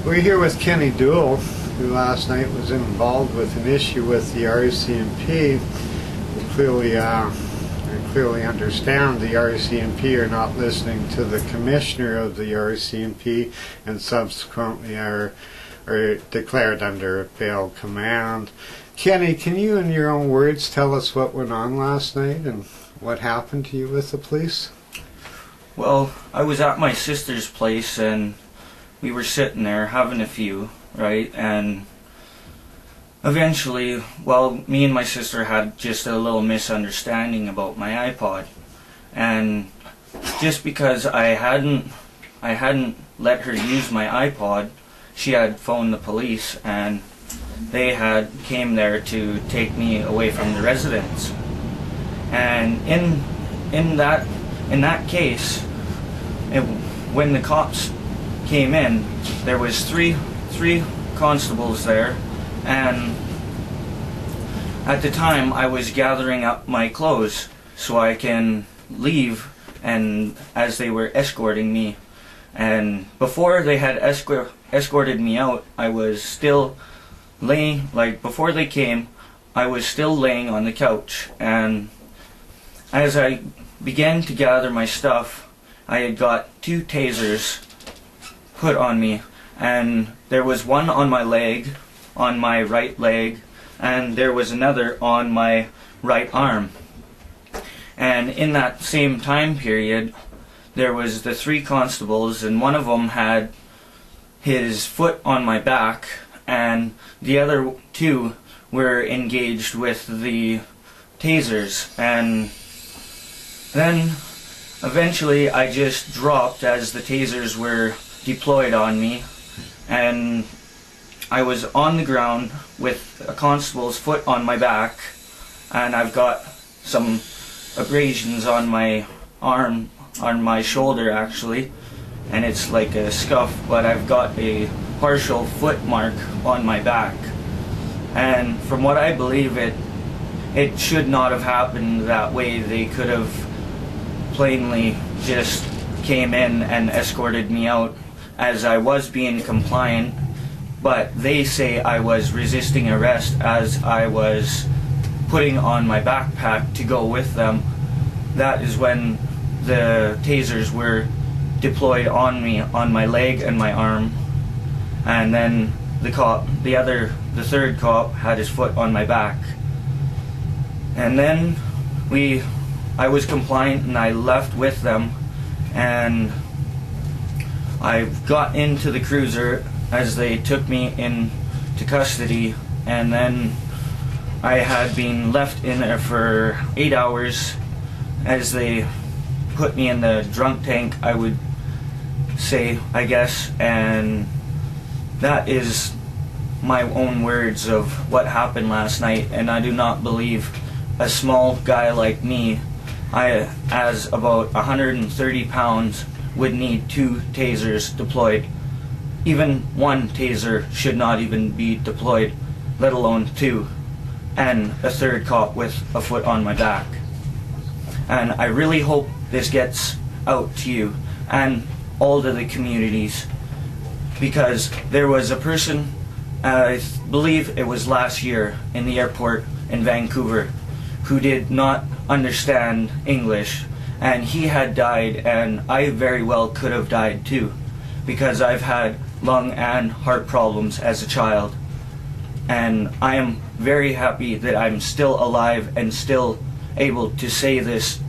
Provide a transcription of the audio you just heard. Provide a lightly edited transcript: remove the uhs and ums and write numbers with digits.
We're here with Kenny Dool, who last night was involved with an issue with the RCMP. We clearly understand the RCMP are not listening to the Commissioner of the RCMP and subsequently are declared under a failed command. Kenny, can you in your own words tell us what went on last night and what happened to you with the police? Well, I was at my sister's place and we were sitting there having a few, right? And eventually, well, me and my sister had just a little misunderstanding about my iPod. And just because I hadn't let her use my iPod, she had phoned the police and they had came there to take me away from the residence. And in that case, when the cops came in, there was three constables there, and at the time I was gathering up my clothes so I can leave, and as they were escorting me, and before they had escorted me out, I was still laying, before they came, I was still laying on the couch, and as I began to gather my stuff, I had got 2 tasers put on me, and there was one on my leg, on my right leg, and there was another on my right arm. And in that same time period, there was the 3 constables, and one of them had his foot on my back, and the other 2 were engaged with the tasers. And then eventually I just dropped as the tasers were deployed on me, and I was on the ground with a constable's foot on my back, and I've got some abrasions on my arm, on my shoulder actually, and it's like a scuff, but I've got a partial foot mark on my back. And from what I believe, it should not have happened that way. They could have plainly just came in and escorted me out as I was being compliant, but they say I was resisting arrest as I was putting on my backpack to go with them. That is when the tasers were deployed on me, on my leg and my arm, and then the third cop had his foot on my back. And then I was compliant and I left with them, and I got into the cruiser as they took me into custody, and then I had been left in there for 8 hours as they put me in the drunk tank, I would say, I guess. And that is my own words of what happened last night, and I do not believe a small guy like me, as about 130 pounds, would need 2 tasers deployed. Even 1 taser should not even be deployed, let alone 2, and a 3rd cop with a foot on my back. And I really hope this gets out to you and all to the communities, because there was a person, I believe it was last year in the airport in Vancouver, who did not understand English, and he had died, and I very well could have died too, because I've had lung and heart problems as a child. And I am very happy that I'm still alive and still able to say this